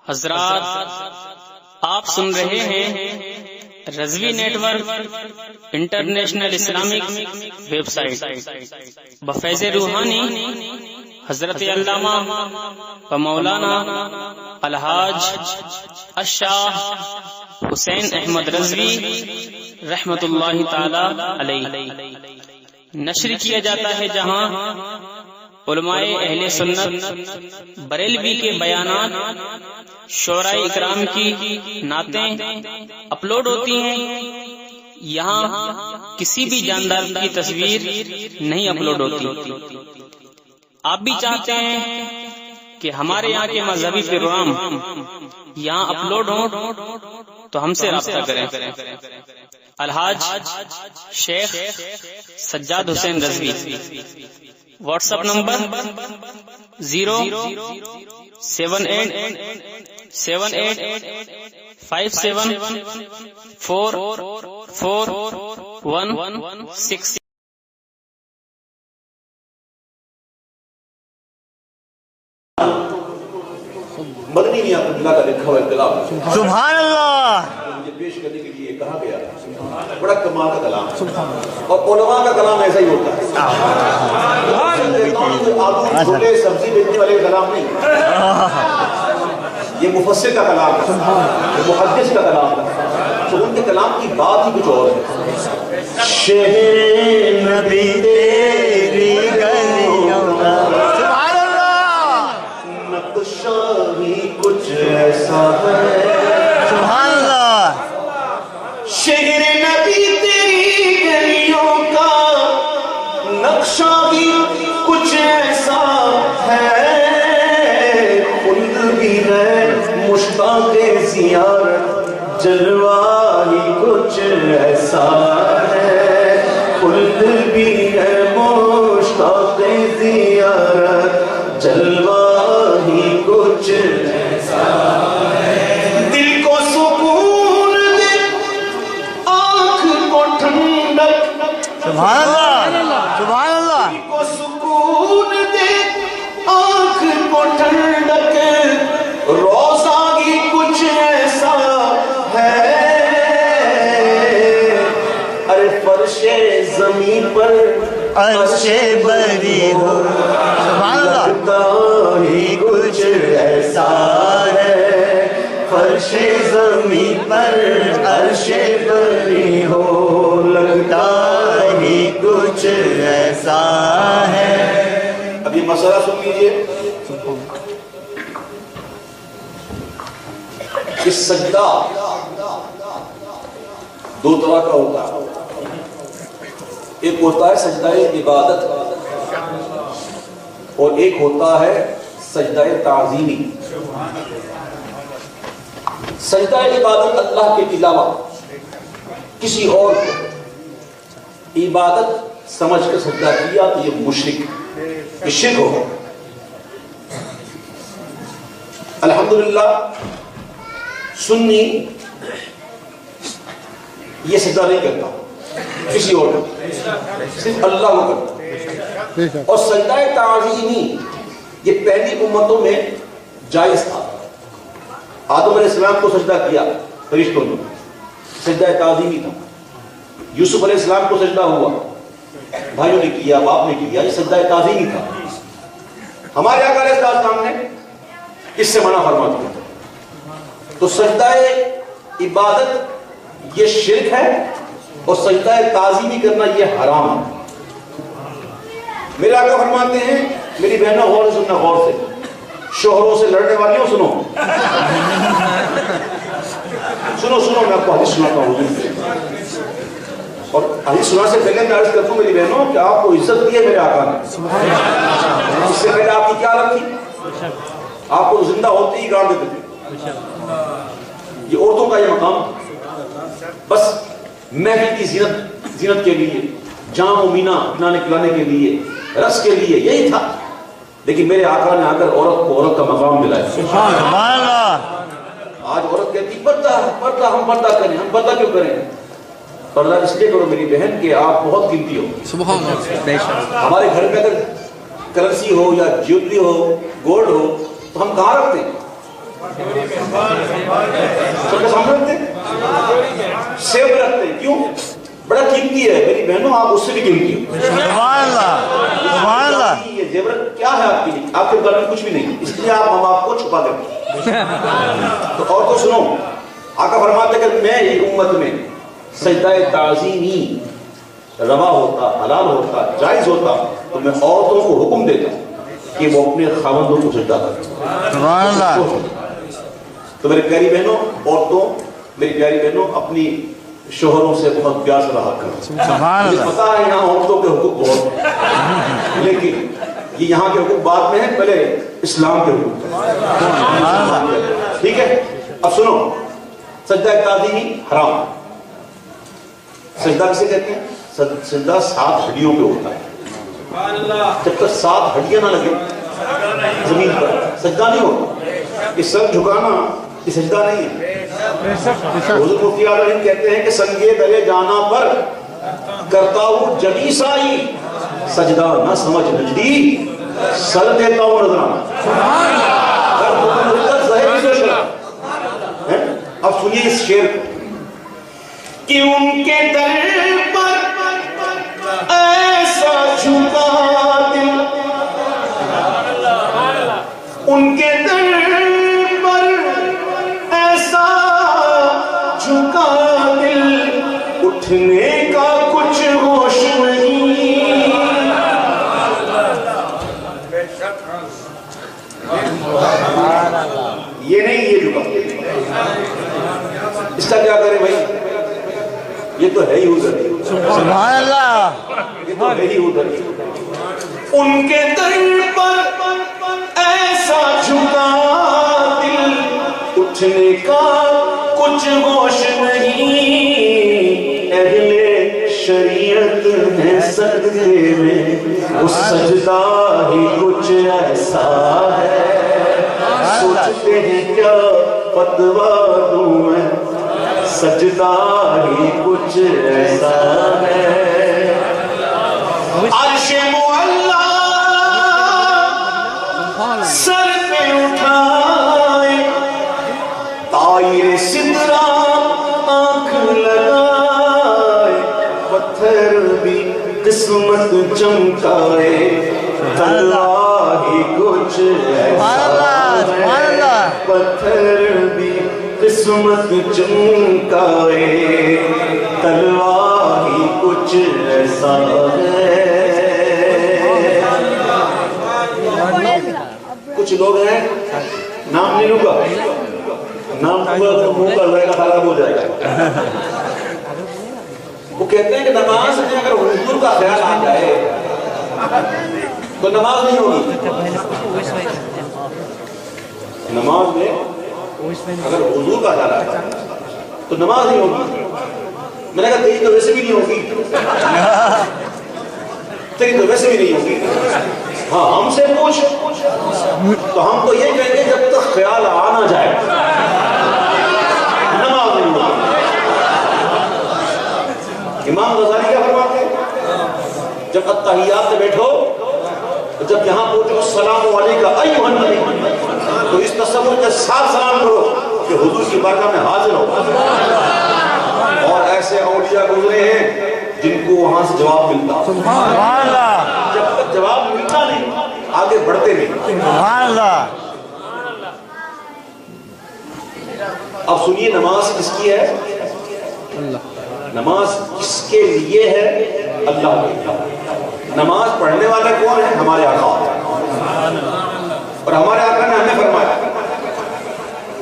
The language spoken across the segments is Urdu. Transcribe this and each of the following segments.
حضرات آپ سن رہے ہیں Rizvi network international Islamic website بفیض روحانی حضرت علامہ و مولانا الحاج الشاہ حسین احمد رضوی رحمت اللہ تعالی علیہ نشر کیا جاتا ہے، جہاں علماء اہل سنت بریلوی کے بیانات، شعراء اکرام کی نعتیں اپلوڈ ہوتی ہیں۔ یہاں کسی بھی جاندار کی تصویر نہیں اپلوڈ ہوتی۔ آپ بھی چاہتے ہیں کہ ہمارے یہاں کے مذہبی پروگرام یہاں اپلوڈ ہوں تو ہم سے رابطہ کریں۔ الحاج شیخ سجاد حسین رضوی، واٹس ایپ نمبر 07857474416۔ مدنی میاں قبلہ کا لکھا ہوا کلام سبحان اللہ مجھے پیش کرنے کے لیے کہا گیا، بڑا کمال کا کلام، اور علماء کا کلام ایسا ہی ہوتا ہے۔ آلو چھوٹے سبزی بیچنے والے کا کلام نہیں، یہ مفسر کا کلام ہے، محدث کا کلام ہے، تو ان کے کلام کی بات ہی کچھ اور ہے۔ شہر نبی تیری گلیوں کا سبحان اللہ نقشہ ہی کچھ ایسا ہے، سبحان اللہ شہر نبی تیری گلیوں کا نقشہ ہی کچھ ایسا ہے، خلد بھی ہے مشتاق زیارت، جلوہ ہی کچھ ایسا ہے، خلد بھی ہے مشتاق زیارت، جلوہ ہی کچھ ایسا ہے، دل کو سکون دے آنکھ کو ٹھنڈک، سبحان اللہ سبحان اللہ دل کو سکون دے آنکھ کو ٹھنڈک، روزہ ہی کچھ ایسا ہے، ارے فرش زمین پر عرش بری ہو سبحان اللہ لگتا ہی کچھ ایسا ہے، فرش زمین پر عرش بری ہو، لگتا ہی کچھ ایسا ہے۔ اب یہ مسئلہ سن لیجئے کہ سجدہ دو طرح کا ہوتا ہے، ایک ہوتا ہے سجدہ عبادت اور ایک ہوتا ہے سجدہ تعظیمی۔ سجدہ عبادت اللہ کے علاوہ کسی اور کو عبادت سمجھ کر سجدہ کیا تو یہ مشرک، یہ شرک ہوگا۔ الحمدللہ سنی یہ سجدہ نہیں کرتا کسی اور کو، صرف اللہ کو کرتا، اور سجدہ تعظیمی یہ پہلی امتوں میں جائز تھا۔ آدم علیہ السلام کو سجدہ کیا فرشتوں نے، سجدہ تعظیمی تھا۔ یوسف علیہ السلام کو سجدہ ہوا، بھائیوں نے کیا، باپ نے کیا، یہ سجدہ تعظیمی تھا۔ ہمارے آقا علیہ السلام نے اس سے منع فرما دیا۔ تو سجدہ عبادت یہ شرک ہے اور سجدہ تعظیمی کرنا یہ حرام ہے۔ میرے آقا فرماتے ہیں، میری بہنوں غور سے سننا، غور سے، شوہروں سے لڑنے والیوں سنو سنو سنو، میں آپ کو حدیث سناتا ہوں، اور حدیث سنا سے پہلے میں عرض کرتا ہوں میری بہنوں کہ آپ کو عزت دی ہے میرے آقا نے، اس سے پہلے آپ کی کیا حالت تھی؟ آپ کو زندہ ہوتے ہی گاڑ دیتے تھے۔ یہ عورتوں کا یہ مقام، بس محفل کی زینت کے لیے، جام و مینا پلانے کھلانے کے لیے، رس کے لیے، یہی تھا۔ لیکن میرے آقا نے آ کر عورت کو عورت کا مقام دلایا۔ سبحان اللہ آج عورت کہتی پردہ پردہ، ہم پردہ کریں، ہم پردہ کیوں کریں؟ پردہ اس لیے کرو میری بہن کہ آپ بہت قیمتی ہو۔ سبحان اللہ ہمارے گھر میں اگر کرنسی ہو یا جیولری ہو، گولڈ ہو، تو ہم کہاں رکھتے ہیں؟ سب کے سامنے رکھتے ہیں، سیب رکھتے ہیں، کیوں؟ بڑا قیمتی ہے میری بہنوں، آپ اس سے بھی قیمتی ہو۔ سبحان اللہ سبحان اللہ. یہ زیورت کیا ہے آپ کے لیے؟ آپ کے گھر میں کچھ بھی نہیں، اس لیے آپ ماں باپ کو چھپا دیتے ہیں۔ تو اور تو سنو، آقا فرماتے کہ میں ایک امت میں سجدہ تعظیمی روا ہوتا، حلال ہوتا، جائز ہوتا، تو میں عورتوں کو حکم دیتا کہ وہ اپنے خاوندوں کو سجدہ کریں۔ سبحان اللہ. تو میری پیاری بہنوں، عورتوں، میری پیاری بہنوں، اپنی شوہروں سے بہت پیار سے رہا کریں۔ سبحان مجھے اللہ. پتا ہے یہاں عورتوں کے حقوق بہت ہیں، لیکن یہ یہاں کے حقوق بعد میں ہیں، پہلے اسلام کے حقوق۔ ٹھیک ہے، اب سنو، سجدہ تعظیمی حرام۔ سجدہ کسے کہتے ہیں؟ سجدہ 7 ہڈیوں پہ ہوتا ہے، جب تک 7 ہڈیاں نہ لگے زمین پر سجدہ نہیں ہوتا۔ یہ سر جھکانا یہ سجدہ نہیں ہے۔ حضرت مفتی اعلیٰ ہند کہتے ہیں کہ سنگے تلے جانا پر کرتا ہوں جبی سائی، سجدہ نہ سمجھ نجدی سر دیتا ہوں نظرانہ۔ اب سنیے اس شعر کو کہ ان کے در پر ایسا جھکا دل، ان کے در پر ایسا جھکا دل، اٹھنے کا کچھ ہوش نہیں۔ یہ نہیں، یہ جھکا، اس کا کیا کریں بھائی؟ یہ تو ہے ہی ادھر، سبحان اللہ. یہ تو ہے ہی ادھر۔ ان کے در پر ایسا جھکا دل، اٹھنے کا کچھ ہوش نہیں۔ اہل شریعت ہے سجدے میں، اس سجدہ ہی کچھ ایسا ہے، سوچتے ہیں کیا فتویٰ دوں میں، سجدہ ہی کچھ ایسا ہے۔ عرش معلا سر پہ اٹھائے، طائر سدرہ آنکھ لگائے، پتھر بھی قسمت چمکائے، اللہ ہی کچھ ایسا ہے، پتھر بھی قسمت چمکائے، تلوار ہی کچھ ایسا ہے۔ کچھ لوگ ہیں، نام نہیں لوں گا، نام لوں گا تو منہ کا ذائقہ خراب ہو جائے گا۔ وہ کہتے ہیں کہ نماز میں اگر حضور کا خیال آ جائے تو نماز نہیں ہوگی۔ نماز میں اگر حضور کا خیال آ جائے تو نماز نہیں ہوگی۔ میں نے کہا تیری تو ویسے بھی نہیں ہوگی، تیری تو ویسے بھی نہیں ہوگی۔ ہاں ہم سے پوچھ تو ہم تو یہ کہیں گے جب تک خیال آ نہ جائے نماز نہیں ہوگی۔ امام غزالی کیا فرماتے ہیں؟ جب اتحیات میں بیٹھو، جب یہاں پہنچو السلام علیکم ایھا النبی، تو اس تصور کے ساتھ سلام کرو کہ حضور کی بارگاہ میں حاضر ہو۔ اور ایسے اولیاء گزرے ہیں جن کو وہاں سے جواب ملتا، سبحان اللہ. جب تک جواب ملتا نہیں آگے بڑھتے نہیں۔ سبحان اللہ. اب سنیے نماز کس کی ہے؟ نماز کس کے لیے ہے؟ اللہ کے لیے۔ نماز پڑھنے والے کون ہیں؟ ہمارے آقا۔ اور ہمارے آقا نے ہمیں فرمایا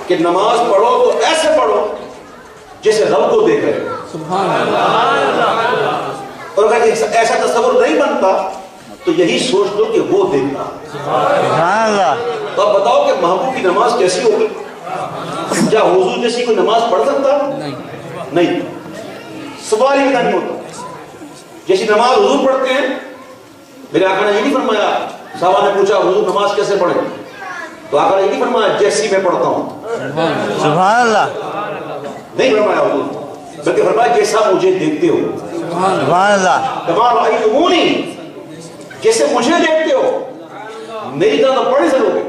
کہ نماز پڑھو تو ایسے پڑھو جیسے رب کو دیکھ رہے۔ اور اگر ایسا تصور نہیں بنتا تو یہی سوچ لو کہ وہ دیکھتا۔ سبحان اللہ. تو اب بتاؤ کہ محبوب کی نماز کیسی ہوگی؟ کیا حضور جیسی کوئی نماز پڑھ سکتا؟ نہیں، سوال ہی نہیں ہوتا۔ جیسی نماز حضور پڑھتے ہیں، میرے آقا نے یہ نہیں فرمایا، صحابہ نے پوچھا حضور نماز کیسے پڑھیں؟ تو آقا نے یہ نہیں فرمایا جیسی میں پڑھتا ہوں، سبحان اللہ. نہیں فرمایا حضور، بلکہ فرمایا جیسا مجھے دیکھتے ہو، سبحان اللہ. کما رأیتمونی، جیسے مجھے دیکھتے ہو، میری طرح تو پڑھ ہی سکو گے۔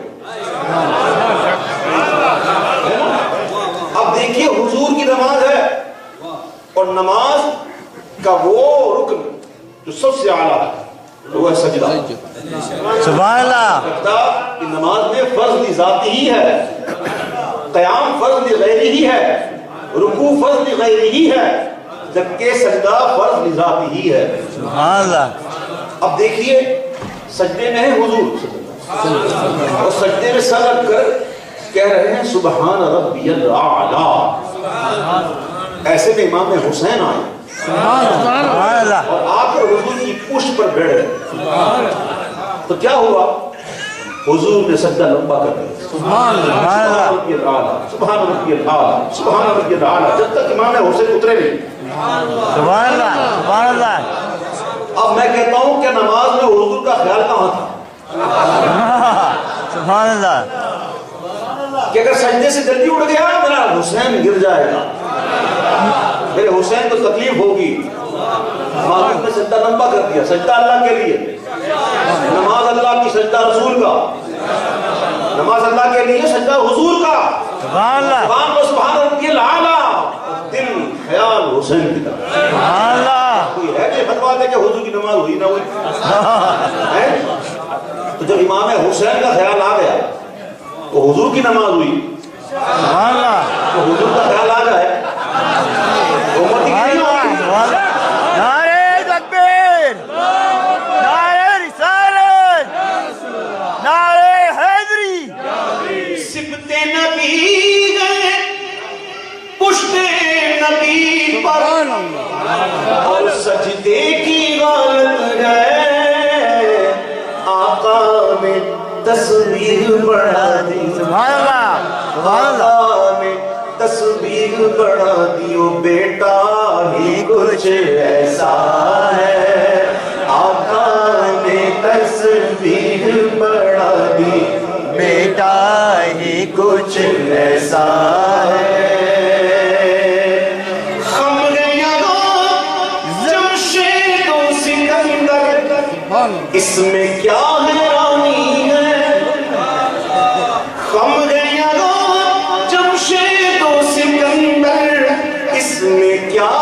سب سے اعلیٰ ہے وہ ہے سجدہ. سبحان اللہ. سجدہ کہ نماز میں فرض ذاتی ہی ہے, قیام فرض غیری ہی ہے, رکوع فرض غیری ہی ہے, جبکہ سجدہ فرض ذاتی ہی ہے. سبحان اللہ. اب دیکھیے سجدے میں ہے حضور اور سجدے میں سر رکھ کر کہہ رہے ہیں سبحان ربی الاعلیٰ. ایسے میں امام حسین آئے سبحان اللہ. اور آ کر حضور کی پشت پر بیٹھ گئے. تو کیا ہوا؟ حضور نے سجدہ لمبا کر دیا. سبحان اللہ. ربی الاعلیٰ, سبحان ربی الاعلیٰ, سبحان ربی الاعلیٰ, جب تک امام حسین اترے نہیں. سبحان اللہ. سبحان اللہ. اب میں کہتا ہوں کہ نماز میں حضور کا خیال کہاں تھا؟ سبحان اللہ. کہ اگر سجدے سے جلدی اٹھ گیا میرا حسین گر جائے گا, میرے حسین کو تکلیف ہوگی. معصوم نے سجدہ لمبا کر دیا. سجدہ اللہ کے لیے, نماز اللہ کی, سجدہ رسول کا. نماز اللہ کے لیے, سجدہ حضور کا. سبحان اللہ. سبحان ربی الاعلیٰ, دل خیال حسین کی طرف. سبحان اللہ. کوئی ہے کہ فتوا دے کہ حضور کی نماز ہوئی نہ ہوئی؟ تو جب امام حسین کا خیال آ گیا تو حضور کی نماز ہوئی. سبحان اللہ. تو حضور کا خیال آ جائے امت کی نہیں ہوگی. نعرہ تکبیر, نعرہ رسالت, نعرہ حیدری. سبت نبی گئے پشت نبی پر اور سجدے کی غالت گئے, آقا نے تصویر بڑھا دی. سبحان اللہ. سبحان اللہ. آقا نے تصویر بڑھا دی, وہ بیٹا ہی کچھ ایسا ہے. آقا نے تصویر بڑھا دی, بیٹا ہی کچھ ایسا ہے. ہم گیا جمشید و سکندر, اس میں کیا حیرانی ہے. ہم گیا جمشید و سکندر, اس میں کیا